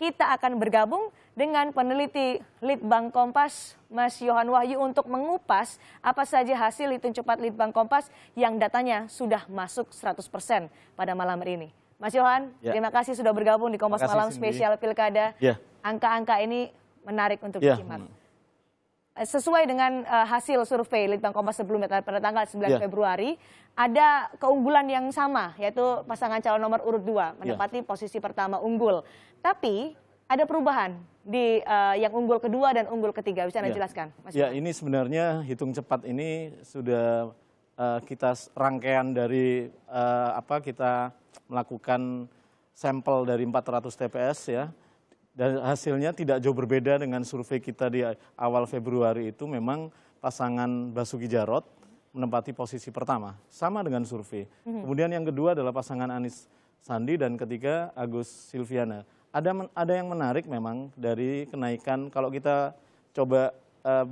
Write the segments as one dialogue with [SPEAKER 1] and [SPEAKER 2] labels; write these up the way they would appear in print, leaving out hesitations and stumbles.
[SPEAKER 1] kita akan bergabung dengan peneliti Litbang Kompas, Mas Yohan Wahyu, untuk mengupas apa saja hasil hitung cepat Litbang Kompas yang datanya sudah masuk 100% pada malam hari ini. Mas Yohan, terima kasih sudah bergabung di Kompas Malam Spesial Pilkada. Angka-angka ini menarik untuk disimak. Sesuai dengan hasil survei Litbang Kompas sebelumnya pada tanggal 9 Februari, ada keunggulan yang sama, yaitu pasangan calon nomor urut 2 menempati posisi pertama unggul. Tapi ada perubahan di yang unggul kedua dan unggul ketiga. Bisa Anda jelaskan, Mas?
[SPEAKER 2] Ya, ini sebenarnya hitung cepat ini sudah kita rangkaian dari kita melakukan sampel dari 400 TPS ya. Dan hasilnya tidak jauh berbeda dengan survei kita di awal Februari itu. Memang pasangan Basuki Jarot menempati posisi pertama, sama dengan survei. Kemudian yang kedua adalah pasangan Anies Sandi dan ketiga Agus Silviana. Ada yang menarik memang dari kenaikan, kalau kita coba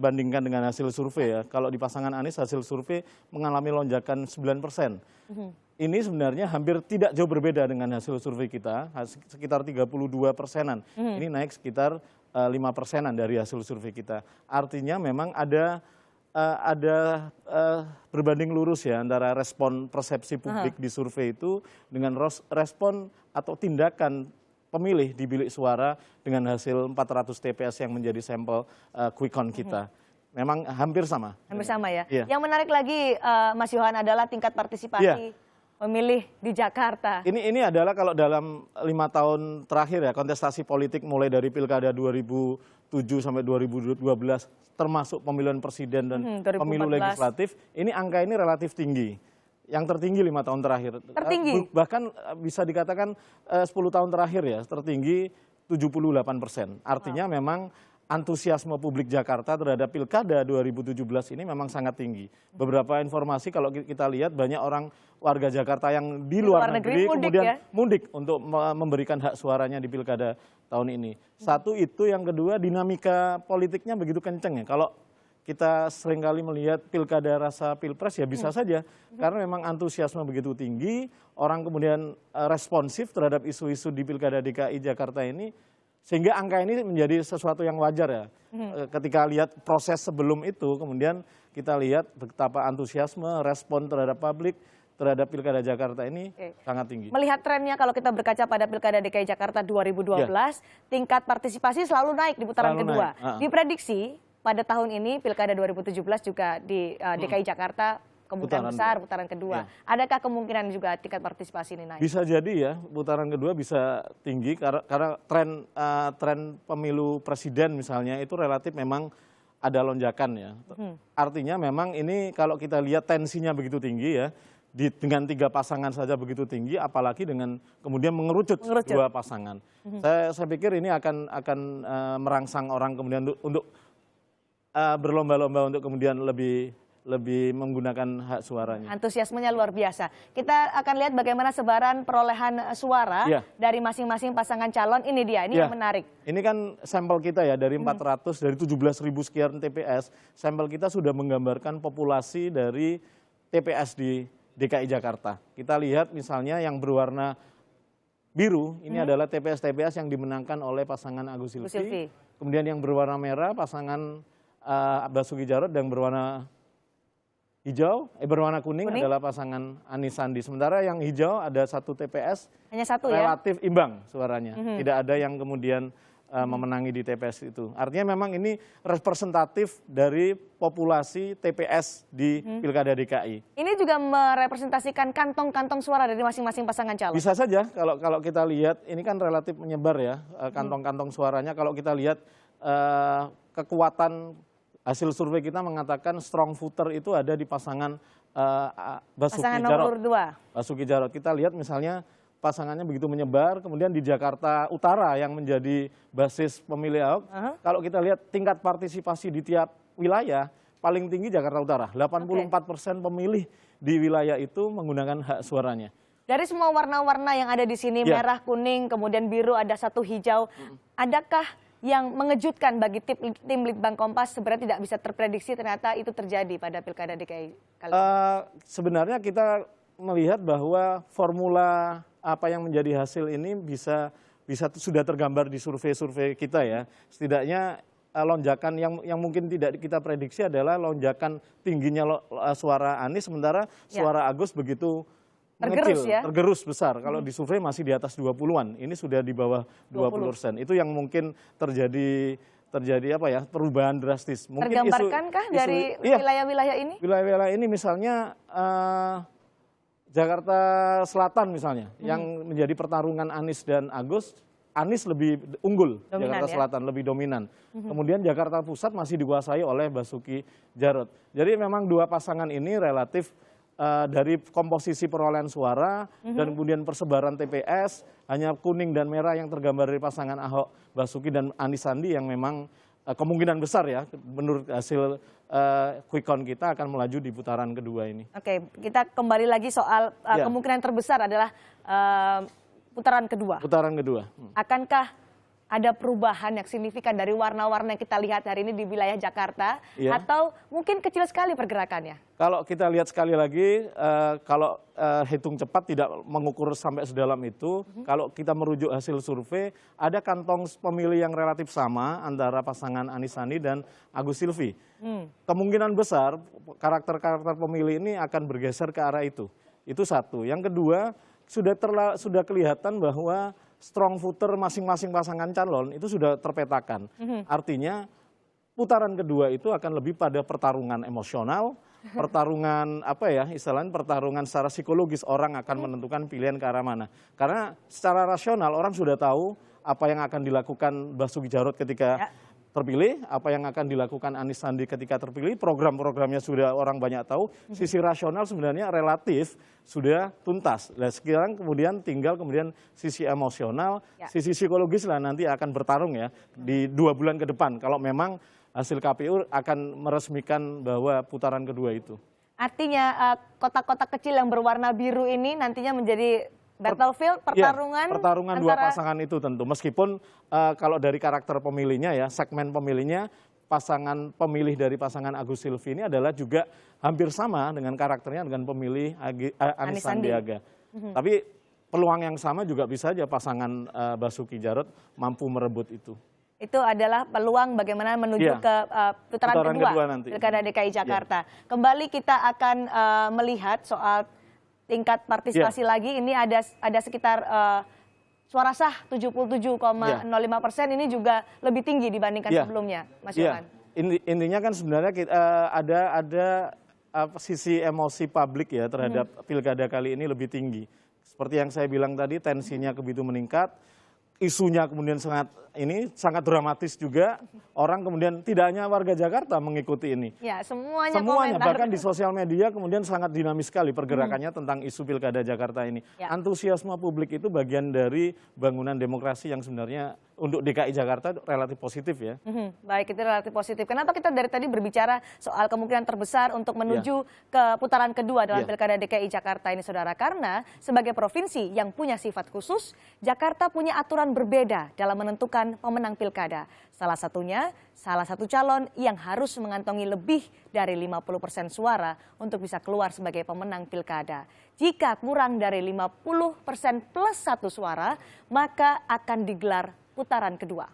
[SPEAKER 2] bandingkan dengan hasil survei ya. Kalau di pasangan Anies hasil survei mengalami lonjakan 9%. Ini sebenarnya hampir tidak jauh berbeda dengan hasil survei kita, sekitar 32%-an. Ini naik sekitar 5%-an dari hasil survei kita. Artinya memang ada berbanding lurus ya antara respon persepsi publik di survei itu dengan respon atau tindakan pemilih di bilik suara dengan hasil 400 TPS yang menjadi sampel quick count kita. Memang hampir sama.
[SPEAKER 1] Hampir sama ya. Yang menarik lagi Mas Yohan adalah tingkat partisipasi pemilih di Jakarta.
[SPEAKER 2] Ini adalah kalau dalam 5 tahun terakhir ya, kontestasi politik mulai dari Pilkada 2007 sampai 2012, termasuk pemilihan presiden dan pemilu legislatif, ini angka ini relatif tinggi. Yang tertinggi 5 tahun terakhir.
[SPEAKER 1] Tertinggi?
[SPEAKER 2] Bahkan bisa dikatakan 10 tahun terakhir ya, tertinggi 78%. Artinya memang antusiasme publik Jakarta terhadap Pilkada 2017 ini memang sangat tinggi. Beberapa informasi kalau kita lihat banyak orang warga Jakarta yang di luar negeri kemudian mudik untuk memberikan hak suaranya di Pilkada tahun ini. Satu itu, yang kedua dinamika politiknya begitu kenceng ya. Kalau kita seringkali melihat Pilkada rasa Pilpres ya bisa saja karena memang antusiasme begitu tinggi, orang kemudian responsif terhadap isu-isu di Pilkada DKI Jakarta ini. Sehingga angka ini menjadi sesuatu yang wajar ya. Ketika lihat proses sebelum itu, kemudian kita lihat betapa antusiasme, respon terhadap publik, terhadap Pilkada Jakarta ini sangat tinggi.
[SPEAKER 1] Melihat trennya kalau kita berkaca pada Pilkada DKI Jakarta 2012, tingkat partisipasi selalu naik di putaran kedua. Diprediksi pada tahun ini Pilkada 2017 juga di DKI Jakarta kemungkinan besar putaran kedua. Adakah kemungkinan juga tingkat partisipasi ini naik?
[SPEAKER 2] Bisa jadi ya, putaran kedua bisa tinggi karena tren pemilu presiden misalnya itu relatif memang ada lonjakan ya. Artinya memang ini kalau kita lihat tensinya begitu tinggi ya, dengan 3 pasangan saja begitu tinggi, apalagi dengan kemudian mengerucut 2 pasangan. Saya pikir ini akan merangsang orang kemudian untuk berlomba-lomba untuk kemudian lebih menggunakan hak suaranya.
[SPEAKER 1] Antusiasmenya luar biasa. Kita akan lihat bagaimana sebaran perolehan suara dari masing-masing pasangan calon. Ini dia, ini yang menarik.
[SPEAKER 2] Ini kan sampel kita ya dari 400, dari 17.000 sekian TPS, sampel kita sudah menggambarkan populasi dari TPS di DKI Jakarta. Kita lihat misalnya yang berwarna biru, ini adalah TPS-TPS yang dimenangkan oleh pasangan Agus Silvi. Kemudian yang berwarna merah pasangan Basuki Jarot, dan berwarna hijau, berwarna kuning adalah pasangan Anies Sandi. Sementara yang hijau ada 1 TPS,
[SPEAKER 1] hanya 1
[SPEAKER 2] relatif imbang suaranya. Tidak ada yang kemudian memenangi di TPS itu. Artinya memang ini representatif dari populasi TPS di Pilkada DKI.
[SPEAKER 1] Ini juga merepresentasikan kantong-kantong suara dari masing-masing pasangan calon.
[SPEAKER 2] Bisa saja kalau kita lihat ini kan relatif menyebar ya kantong-kantong suaranya. Kalau kita lihat kekuatan, hasil survei kita mengatakan strong voter itu ada di pasangan Basuki Jarot. Basuki Jarot. Kita lihat misalnya pasangannya begitu menyebar, kemudian di Jakarta Utara yang menjadi basis pemilih Ahok, kalau kita lihat tingkat partisipasi di tiap wilayah, paling tinggi Jakarta Utara. 84% pemilih di wilayah itu menggunakan hak suaranya.
[SPEAKER 1] Dari semua warna-warna yang ada di sini, merah, kuning, kemudian biru, ada 1 hijau, adakah yang mengejutkan bagi tim Litbang Kompas sebenarnya tidak bisa terprediksi ternyata itu terjadi pada Pilkada DKI kali ini?
[SPEAKER 2] Sebenarnya kita melihat bahwa formula apa yang menjadi hasil ini bisa sudah tergambar di survei-survei kita ya. Setidaknya lonjakan yang mungkin tidak kita prediksi adalah lonjakan tingginya suara Anies, sementara suara Agus begitu
[SPEAKER 1] tergerus
[SPEAKER 2] mengecil,
[SPEAKER 1] ya?
[SPEAKER 2] tergerus besar. Kalau di survei masih di atas 20-an, ini sudah di bawah 20%. Itu yang mungkin terjadi apa ya, perubahan drastis. Mungkin
[SPEAKER 1] tergambarkankah dari wilayah-wilayah ini?
[SPEAKER 2] Wilayah-wilayah ini misalnya Jakarta Selatan misalnya, yang menjadi pertarungan Anies dan Agus. Anies lebih unggul,
[SPEAKER 1] Dominan,
[SPEAKER 2] Jakarta Selatan lebih dominan. Kemudian Jakarta Pusat masih dikuasai oleh Basuki Jarot. Jadi memang dua pasangan ini relatif dari komposisi perolehan suara dan kemudian persebaran TPS, hanya kuning dan merah yang tergambar dari pasangan Ahok, Basuki dan Anies Sandi yang memang kemungkinan besar ya menurut hasil quick count kita akan melaju di putaran kedua ini.
[SPEAKER 1] Oke, kita kembali lagi soal kemungkinan terbesar adalah putaran kedua.
[SPEAKER 2] Putaran kedua.
[SPEAKER 1] Akankah ada perubahan yang signifikan dari warna-warna yang kita lihat hari ini di wilayah Jakarta, atau mungkin kecil sekali pergerakannya?
[SPEAKER 2] Kalau kita lihat sekali lagi, kalau hitung cepat tidak mengukur sampai sedalam itu, kalau kita merujuk hasil survei, ada kantong pemilih yang relatif sama antara pasangan Anies Sandi dan Agus Silvi. Kemungkinan besar karakter-karakter pemilih ini akan bergeser ke arah itu. Itu satu. Yang kedua, sudah kelihatan bahwa strong voter masing-masing pasangan calon itu sudah terpetakan. Artinya putaran kedua itu akan lebih pada pertarungan emosional, pertarungan apa ya, istilahnya pertarungan secara psikologis, orang akan menentukan pilihan ke arah mana. Karena secara rasional orang sudah tahu apa yang akan dilakukan Basuki Jarot ketika terpilih, apa yang akan dilakukan Anies Sandi ketika terpilih, program-programnya sudah orang banyak tahu, sisi rasional sebenarnya relatif sudah tuntas. Nah, sekarang kemudian tinggal sisi emosional, sisi psikologis lah nanti akan bertarung ya di 2 bulan ke depan kalau memang hasil KPU akan meresmikan bahwa putaran kedua itu.
[SPEAKER 1] Artinya kotak-kotak kecil yang berwarna biru ini nantinya menjadi battlefield,
[SPEAKER 2] pertarungan dua pasangan itu tentu. Meskipun kalau dari karakter pemilihnya ya, segmen pemilihnya, pasangan pemilih dari pasangan Agus Silvi ini adalah juga hampir sama dengan karakternya dengan pemilih Anies Sandiaga. Tapi peluang yang sama juga bisa saja pasangan Basuki Jarot mampu merebut itu.
[SPEAKER 1] Itu adalah peluang bagaimana menuju ke putaran kedua nanti. Pilkada DKI Jakarta. Kembali kita akan melihat soal tingkat partisipasi lagi, ini ada sekitar suara sah 77,05%, ini juga lebih tinggi dibandingkan sebelumnya, Mas Yohan.
[SPEAKER 2] Intinya kan sebenarnya ada sisi emosi publik ya terhadap pilkada kali ini lebih tinggi. Seperti yang saya bilang tadi, tensinya begitu meningkat, isunya kemudian sangat dramatis juga. Orang kemudian tidak hanya warga Jakarta mengikuti ini. Ya, semuanya bahkan di sosial media kemudian sangat dinamis sekali pergerakannya tentang isu pilkada Jakarta ini. Antusiasme publik itu bagian dari bangunan demokrasi yang sebenarnya untuk DKI Jakarta relatif positif ya. Baik, itu relatif positif. Kenapa kita dari tadi berbicara soal kemungkinan terbesar untuk menuju ke putaran kedua dalam pilkada DKI Jakarta ini, saudara? Karena sebagai provinsi yang punya sifat khusus, Jakarta punya aturan berbeda dalam menentukan pemenang pilkada. Salah satu calon yang harus mengantongi lebih dari 50% suara untuk bisa keluar sebagai pemenang pilkada. Jika kurang dari 50% plus 1 suara, maka akan digelar putaran kedua.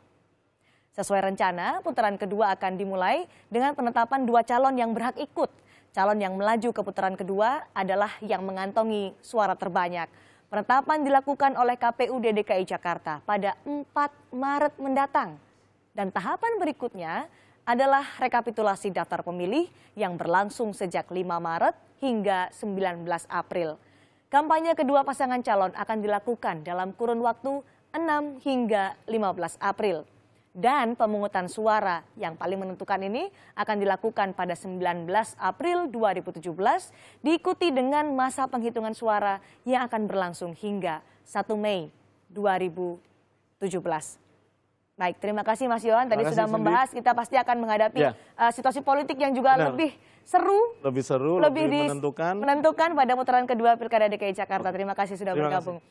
[SPEAKER 2] Sesuai rencana, putaran kedua akan dimulai dengan penetapan 2 calon yang berhak ikut. Calon yang melaju ke putaran kedua adalah yang mengantongi suara terbanyak. Penetapan dilakukan oleh KPUD DKI Jakarta pada 4 Maret mendatang. Dan tahapan berikutnya adalah rekapitulasi daftar pemilih yang berlangsung sejak 5 Maret hingga 19 April. Kampanye kedua pasangan calon akan dilakukan dalam kurun waktu 6 hingga 15 April. Dan pemungutan suara yang paling menentukan ini akan dilakukan pada 19 April 2017, diikuti dengan masa penghitungan suara yang akan berlangsung hingga 1 Mei 2017. Baik, terima kasih Mas Yohan. Tadi sudah membahas, kita pasti akan menghadapi situasi politik yang juga lebih seru, lebih menentukan pada putaran kedua Pilkada DKI Jakarta. Terima kasih sudah bergabung.